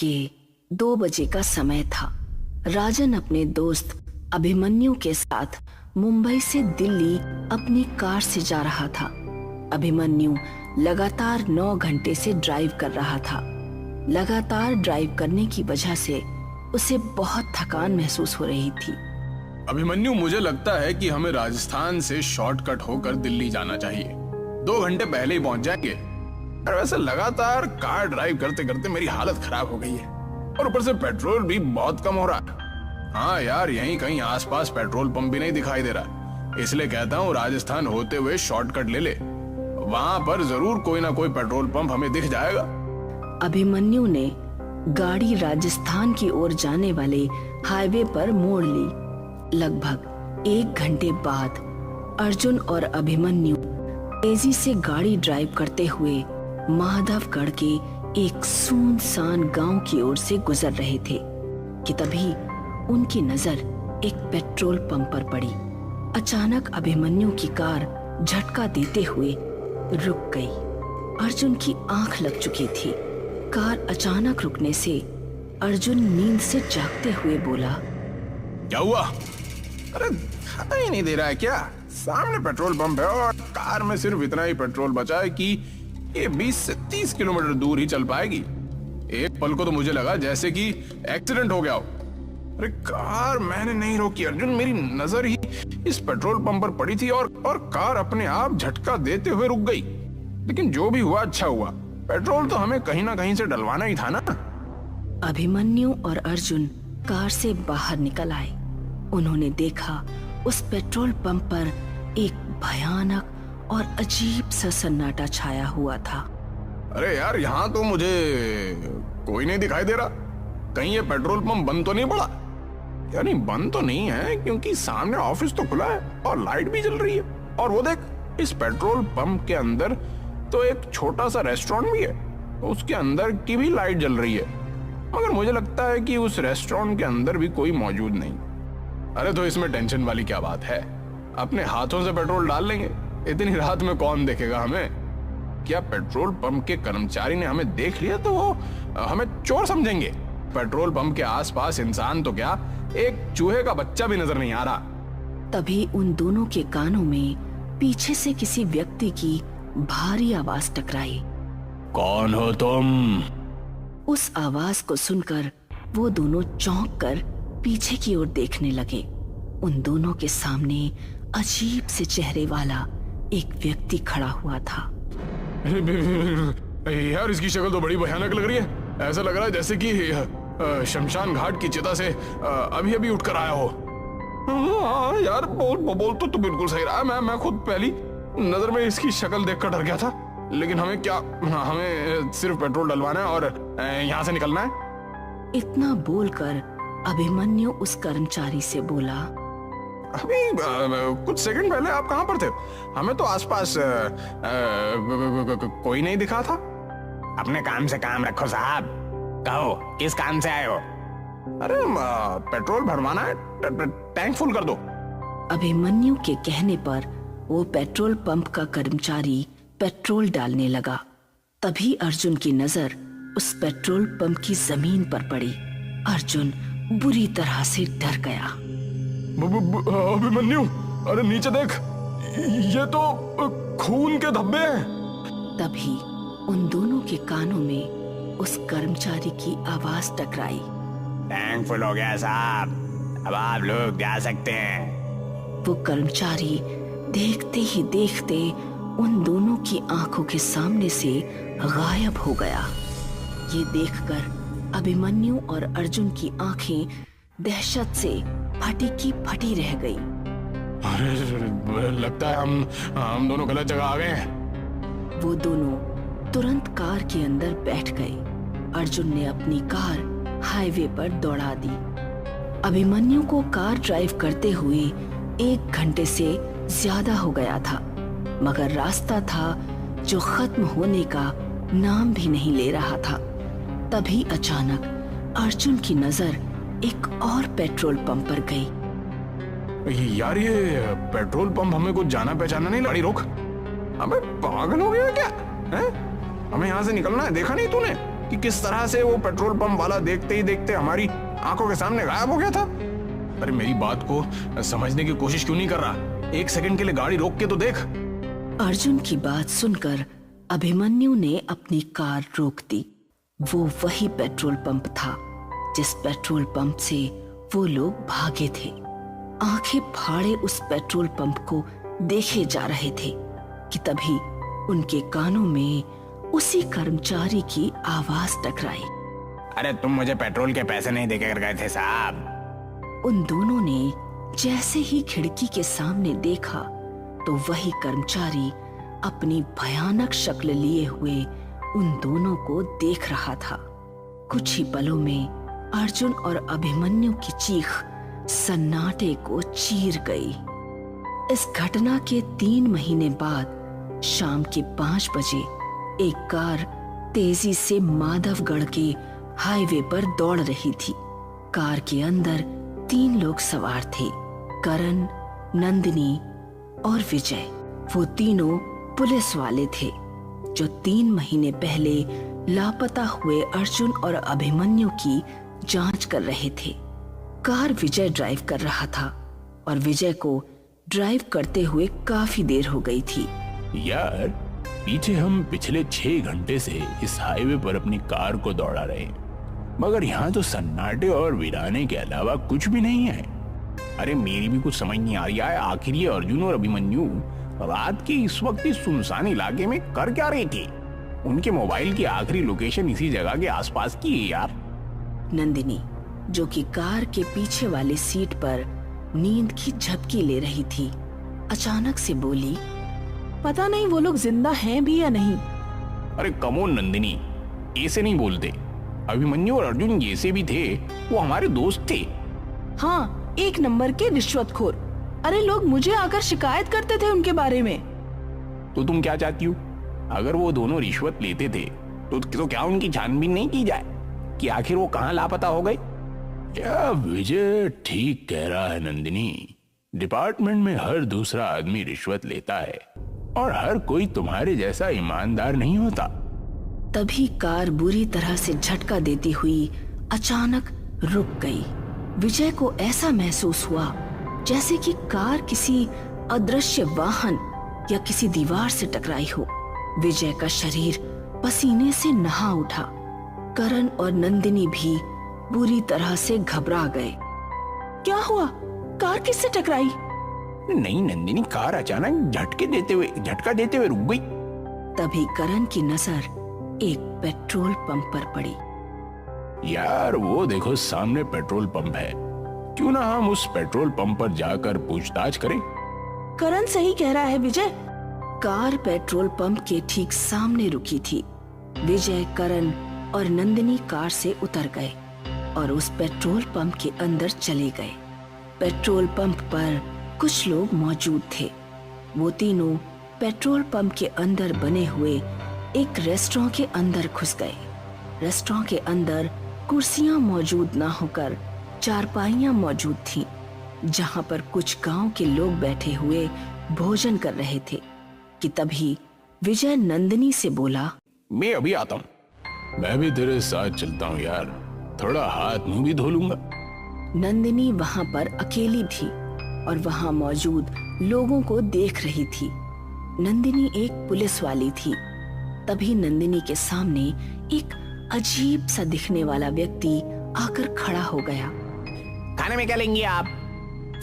कि 2 बजे का समय था। राजन अपने दोस्त अभिमन्यु के साथ मुंबई से दिल्ली अपनी कार से जा रहा था। अभिमन्यु लगातार 9 घंटे से ड्राइव कर रहा था। लगातार ड्राइव करने की वजह से उसे बहुत थकान महसूस हो रही थी। अभिमन्यु, मुझे लगता है कि हमें राजस्थान से शॉर्टकट होकर दिल्ली जाना चाहिए। 2 घंटे पहले ही पहुंच जाएंगे। और वैसे लगातार कार ड्राइव करते करते मेरी हालत खराब हो गई है और ऊपर से पेट्रोल भी बहुत कम हो रहा है। हाँ यार, यहीं कहीं आसपास पेट्रोल पंप भी नहीं दिखाई दे रहा, इसलिए कहता हूँ राजस्थान होते हुए शॉर्टकट ले ले। वहां पर जरूर कोई ना कोई पेट्रोल पंप हमें दिख जाएगा। अभिमन्यु ने गाड़ी राजस्थान की ओर जाने वाले हाईवे पर मोड़ ली। लगभग 1 घंटे बाद अर्जुन और अभिमन्यु तेजी से गाड़ी ड्राइव करते हुए माधवगढ़ के एक सुनसान गांव की ओर से गुजर रहे थे कि तभी उनकी नजर एक पेट्रोल पंप पर पड़ी। अचानक अभिमन्यु की कार झटका देते हुए रुक गई। अर्जुन की आंख लग चुकी थी। कार अचानक रुकने से अर्जुन नींद से जागते हुए बोला, क्या हुआ? अरे दिखाई नहीं दे रहा है क्या? सामने पेट्रोल पंप है और कार में सिर्फ इतना ही पेट्रोल बचा है कि ये 20 से 30 किलोमीटर दूर ही चल पाएगी। एक पल को तो मुझे लगा जैसे कि एक्सीडेंट हो गया हो। अरे कार मैंने नहीं रोकी अर्जुन, मेरी नजर ही इस पेट्रोल पंप पर पड़ी थी और कार अपने आप झटका देते हुए रुक गई। लेकिन जो भी हुआ अच्छा हुआ, पेट्रोल तो हमें कहीं ना कहीं से डलवाना ही था ना। अभिमन्यु और अर्जुन कार से बाहर निकल आए। उन्होंने देखा उस पेट्रोल पंप पर एक भयानक और अजीब सा सन्नाटा छाया हुआ था। अरे यार, यहाँ तो मुझे कोई नहीं दिखाई दे रहा। कहीं ये पेट्रोल पंप बंद तो नहीं पड़ा? यानी बंद तो नहीं है, क्योंकि सामने ऑफिस तो खुला है और लाइट भी जल रही है। और वो देख, इस पेट्रोल पंप के अंदर तो एक छोटा सा रेस्टोरेंट भी है, उसके अंदर की भी लाइट जल रही है। मगर मुझे लगता है कि उस रेस्टोरेंट के अंदर भी कोई मौजूद नहीं। अरे तो इसमें टेंशन वाली क्या बात है? अपने हाथों से पेट्रोल डाल लेंगे। इतनी रात में कौन देखेगा हमें? क्या पेट्रोल पंप के कर्मचारी ने हमें देख लिया तो वो हमें चोर समझेंगे? पेट्रोल पंप के आसपास इंसान तो क्या, एक चूहे का बच्चा भी नजर नहीं आ रहा। तभी उन दोनों के कानों में पीछे से किसी व्यक्ति की भारी आवाज टकराई। कौन हो तुम? उस आवाज को सुनकर वो दोनों चौंक कर पीछे की ओर देखने लगे। उन दोनों के सामने अजीब से चेहरे वाला एक व्यक्ति खड़ा हुआ था। यार, इसकी शक्ल तो बड़ी भयानक लग रही है। ऐसा लग रहा है जैसे कि शमशान घाट की चिता से अभी अभी उठकर आया हो। हाँ यार, बोल तो बिल्कुल सही रहा। मैं खुद पहली नजर में इसकी शक्ल देखकर डर गया था। लेकिन हमें क्या, हमें सिर्फ पेट्रोल डलवाना है और यहाँ से निकलना है। इतना बोलकर अभिमन्यु उस कर्मचारी से बोला, अभी कुछ सेकंड पहले आप कहाँ पर थे? हमें तो आसपास कोई नहीं दिखा था। अपने काम से काम रखो साहब। कहो, किस काम से आए हो? अरे पेट्रोल भरवाना है, टैंक फुल कर दो। अभिमन्यु के कहने पर वो पेट्रोल पंप का कर्मचारी पेट्रोल डालने लगा। तभी अर्जुन की नजर उस पेट्रोल पंप की जमीन पर पड़ी। अर्जुन बुरी तरह से डर गया। अभिमन्यु, अरे नीचे देख, ये तो खून के धब्बे हैं। तभी उन दोनों के कानों में उस कर्मचारी की आवाज टकराई। टैंक फुल हो गया साहब, अब आप लोग जा सकते हैं। वो कर्मचारी देखते ही देखते उन दोनों की आंखों के सामने से गायब हो गया। ये देखकर अभिमन्यु और अर्जुन की आंखें दहशत से फटी की फटी रह गई। अरे लगता है हम दोनों गलत जगह आ गए हैं। वो दोनों तुरंत कार के अंदर बैठ गए। अर्जुन ने अपनी कार हाईवे पर दौड़ा दी। अभिमन्यु को कार ड्राइव करते हुए 1 घंटे से ज्यादा हो गया था, मगर रास्ता था जो खत्म होने का नाम भी नहीं ले रहा था। तभी अचानक अर्जुन की नजर एक और पेट्रोल पंप पर गई। यार, ये पेट्रोल पंप हमें कुछ जाना पहचाना नहीं। गाड़ी रोक। अबे पागल हो गया क्या है? हमें यहाँ से निकलना है, देखा नहीं तूने? कि किस तरह से वो पेट्रोल पंप वाला देखते ही देखते हमारी आंखों के सामने गायब हो गया था। अरे मेरी बात को समझने की कोशिश क्यों नहीं कर रहा? एक सेकंड के लिए गाड़ी रोक के तो देख। अर्जुन की बात सुनकर अभिमन्यु ने अपनी कार रोक दी। वो वही पेट्रोल पंप था जिस पेट्रोल पंप से वो लोग भागे थे। आंखें फाड़े उस पेट्रोल पंप को देखे जा रहे थे कि तभी उनके कानों में उसी कर्मचारी की आवाज टकराई। अरे तुम मुझे पेट्रोल के पैसे नहीं देकर गए थे साहब। उन दोनों ने जैसे ही खिड़की के सामने देखा तो वही कर्मचारी अपनी भयानक शक्ल लिए हुए उन दोनों को देख रहा था। कुछ ही पलों में अर्जुन और अभिमन्यु की चीख सन्नाटे को चीर गई। इस घटना के 3 महीने बाद शाम के 5 बजे एक कार तेजी से माधवगढ़ के हाईवे पर दौड़ रही थी। कार के अंदर 3 लोग सवार थे, करण, नंदिनी और विजय। वो तीनों पुलिस वाले थे जो 3 महीने पहले लापता हुए अर्जुन और अभिमन्यु की जांच कर रहे थे। कार विजय ड्राइव कर रहा था और विजय को ड्राइव करते हुए काफी देर हो गई थी। यार पीछे हम पिछले 6 घंटे से इस हाईवे पर अपनी कार को दौड़ा रहे हैं, मगर यहाँ तो सन्नाटे और वीराने के अलावा कुछ भी नहीं है। अरे मेरी भी कुछ समझ नहीं आ रही है। आखिर ये अर्जुन और अभिमन्यु रात के इस वक्त इस सुनसान इलाके में कर क्या रही थी? उनके मोबाइल की आखिरी लोकेशन इसी जगह के आसपास की है यार। नंदिनी, जो कि कार के पीछे वाली सीट पर नींद की झपकी ले रही थी, अचानक से बोली, पता नहीं वो लोग जिंदा हैं भी या नहीं। अरे कमोन नंदिनी, ऐसे नहीं बोलते। अभिमन्यु और अर्जुन जैसे भी थे, वो हमारे दोस्त थे। हाँ, 1 नंबर के रिश्वतखोर। अरे लोग मुझे आकर शिकायत करते थे उनके बारे में। तो तुम क्या चाहती हो? अगर वो दोनों रिश्वत लेते थे तो क्या उनकी छानबीन नहीं की जाए कि आखिर वो कहाँ लापता हो गए? क्या विजय ठीक कह रहा है नंदिनी। डिपार्टमेंट में हर दूसरा आदमी रिश्वत लेता है और हर कोई तुम्हारे जैसा ईमानदार नहीं होता। तभी कार बुरी तरह से झटका देती हुई अचानक रुक गई। विजय को ऐसा महसूस हुआ जैसे कि कार किसी अदृश्य वाहन या किसी दीवार से टकराई हो। विजय का शरीर पसीने से नहा उठा। करण और नंदिनी भी बुरी तरह से घबरा गए। क्या हुआ? कार किससे टकराई? नहीं नंदिनी, कार अचानक झटका देते हुए रुक गई। तभी करण की नजर एक पेट्रोल पंप पर पड़ी। यार वो देखो सामने पेट्रोल पंप है, क्यों ना हम उस पेट्रोल पंप पर जाकर पूछताछ करें। करण सही कह रहा है विजय। कार पेट्रोल पंप के ठीक सामने रुकी थी। विजय, करण और नंदिनी कार से उतर गए और उस पेट्रोल पंप के अंदर चले गए। पेट्रोल पंप पर कुछ लोग मौजूद थे। वो तीनों पेट्रोल पंप के अंदर बने हुए एक रेस्टोरेंट के अंदर घुस गए। रेस्टोरेंट के अंदर कुर्सियां मौजूद ना होकर चारपाइयां मौजूद थीं, जहां पर कुछ गांव के लोग बैठे हुए भोजन कर रहे थे कि तभी विजय नंदिनी से बोला, मैं अभी आता हूँ। मैं भी तेरे साथ चलता हूँ यार, थोड़ा हाथ मुंह भी धो लूंगा। नंदिनी वहां पर अकेली थी और वहां मौजूद लोगों को देख रही थी। नंदिनी एक पुलिस वाली थी। तभी नंदिनी के सामने एक अजीब सा दिखने वाला व्यक्ति आकर खड़ा हो गया। खाने में क्या लेंगी आप?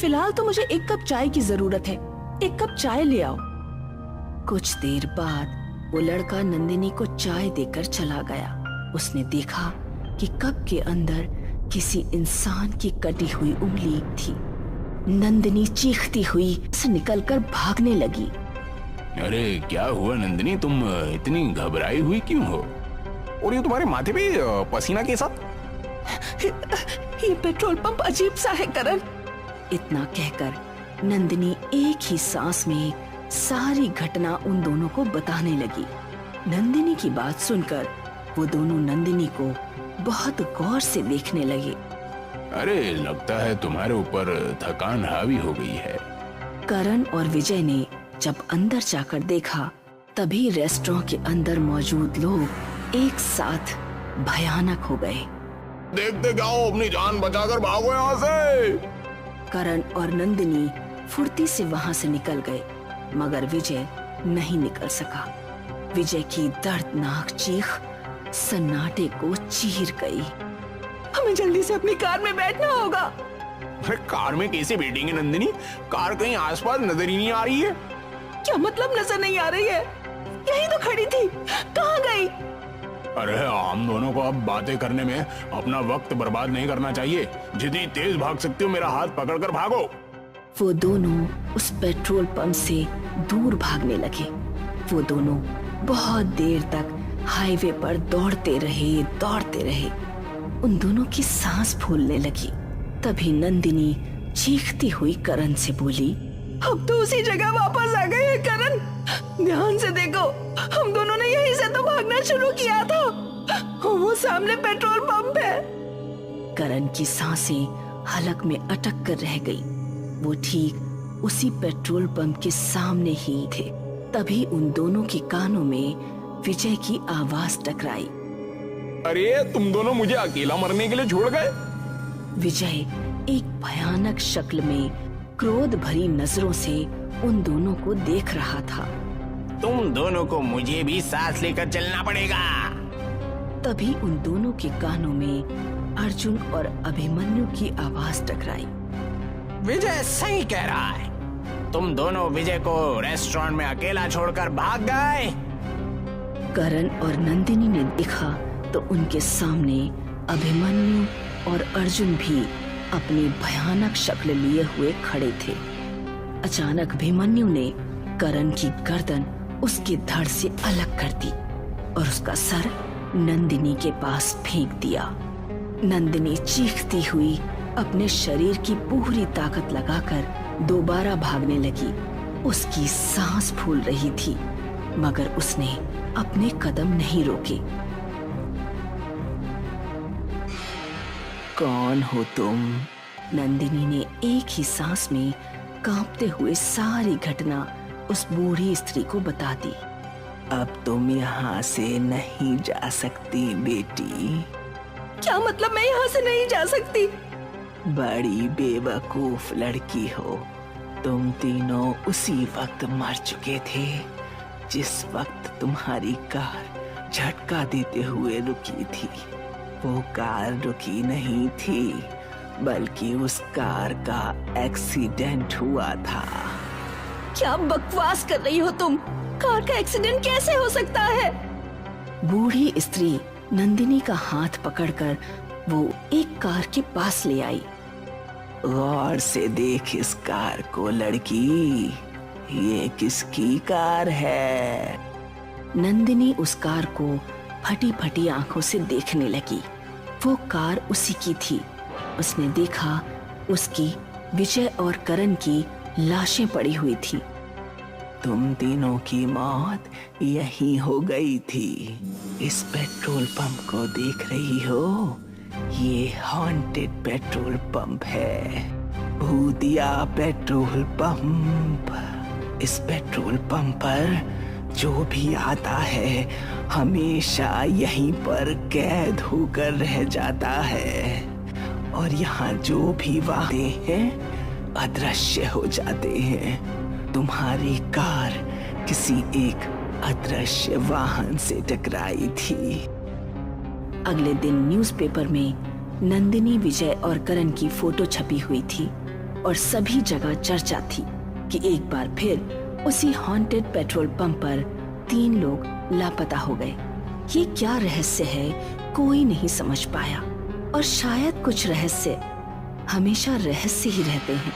फिलहाल तो मुझे 1 कप चाय की जरूरत है। 1 कप चाय ले आओ। कुछ देर बाद वो लड़का नंदिनी को चाय देकर चला गया। उसने देखा कि कप के अंदर किसी इंसान की कटी हुई उंगली थी। नंदिनी चीखती हुई से निकलकर भागने लगी। अरे क्या हुआ नंदिनी, तुम इतनी घबराई हुई क्यों हो? और ये तुम्हारे माथे पे पसीना के साथ? ये पेट्रोल पंप अजीब सा है करण। इतना कहकर नंदिनी एक ही सांस में सारी घटना उन दोनों को बताने लगी। नंदिनी की बात सुनकर वो दोनों नंदिनी को बहुत गौर से देखने लगे। अरे लगता है तुम्हारे ऊपर थकान हावी हो गई है। करण और विजय ने जब अंदर जाकर देखा तभी रेस्टोरेंट के अंदर मौजूद लोग एक साथ भयानक हो गए। देखते क्या हो, अपनी जान बचाकर भागो यहाँ से। करण और नंदिनी फुर्ती से वहां से निकल गए, मगर विजय नहीं निकल सका। विजय की दर्दनाक चीख सन्नाटे को चीर गई। हमें जल्दी से अपनी कार में बैठना होगा। अरे कार में कैसे बैठेंगे नंदिनी? कार कहीं आसपास नजर ही नहीं आ रही है। क्या मतलब नजर नहीं आ रही है? यही तो खड़ी थी, कहाँ गई? अरे हम दोनों को अब बातें करने में अपना वक्त बर्बाद नहीं करना चाहिए। जितनी तेज भाग सकते हो मेरा हाथ पकड़कर भागो। वो दोनों उस पेट्रोल पंप से दूर भागने लगे। वो दोनों बहुत देर तक हाईवे पर दौड़ते रहे। उन दोनों की सांस फूलने लगी। तभी नंदिनी चीखती हुई करण से बोली, अब तो उसी जगह वापस आ गए हैं करण। ध्यान से देखो, हम दोनों ने यहीं से तो भागना शुरू किया था। वो सामने पेट्रोल पंप है। करण की सांसें हलक में अटक कर रह गई। वो ठीक उसी पेट्रोल पंप के सामने ही थे। तभी उन दोनों के कानों में विजय की आवाज टकराई। अरे तुम दोनों मुझे अकेला मरने के लिए छोड़ गए? विजय एक भयानक शक्ल में क्रोध भरी नजरों से उन दोनों को देख रहा था। तुम दोनों को मुझे भी साथ लेकर चलना पड़ेगा। तभी उन दोनों के कानों में अर्जुन और अभिमन्यु की आवाज टकराई। विजय सही कह रहा है। तुम दोनों विजय को रेस्टोरेंट में अकेला छोड़कर भाग गए। करण और नंदिनी ने देखा तो उनके सामने अभिमन्यु और अर्जुन भी अपनी भयानक शक्ल लिए हुए खड़े थे। अचानक अभिमन्यु ने करण की गर्दन उसके धड़ से अलग कर दी और उसका सर नंदिनी के पास फेंक दिया। नंदिनी चीखती हुई अपने शरीर की पूरी ताकत लगाकर दोबारा भागने लगी। उसकी सांस फूल रही थी, मगर उसने अपने कदम नहीं रोके। कौन हो तुम? नंदिनी ने एक ही सांस में कांपते हुए सारी घटना उस बूढ़ी स्त्री को बता दी। अब तुम यहाँ से नहीं जा सकती बेटी। क्या मतलब मैं यहाँ से नहीं जा सकती? बड़ी बेवकूफ लड़की हो। तुम तीनों उसी वक्त मर चुके थे जिस वक्त तुम्हारी कार झटका देते हुए रुकी थी। वो कार रुकी नहीं थी, बल्कि उस कार का एक्सीडेंट हुआ था। क्या बकवास कर रही हो तुम? कार का एक्सीडेंट कैसे हो सकता है? बूढ़ी स्त्री नंदिनी का हाथ पकड़कर वो एक कार के पास ले आई। गौर से देख इस कार को लड़की, ये किसकी कार है? नंदिनी उस कार को फटी फटी आंखों से देखने लगी। वो कार उसी की थी। उसने देखा उसकी विजय और करण की लाशें पड़ी हुई थी। तुम तीनों की मौत यही हो गई थी। इस पेट्रोल पंप को देख रही हो? ये हॉन्टेड पेट्रोल पंप है, भूतिया पेट्रोल पंप। इस पेट्रोल पंप पर जो भी आता है हमेशा यहीं पर कैद होकर रह जाता है, और यहाँ जो भी वादे हैं अदृश्य हो जाते हैं। तुम्हारी कार किसी एक अदृश्य वाहन से टकराई थी। अगले दिन न्यूज़पेपर में नंदिनी, विजय और करण की फोटो छपी हुई थी और सभी जगह चर्चा थी कि एक बार फिर उसी हॉन्टेड पेट्रोल पंप पर 3 लोग लापता हो गए। ये क्या रहस्य है, कोई नहीं समझ पाया, और शायद कुछ रहस्य हमेशा रहस्य ही रहते हैं।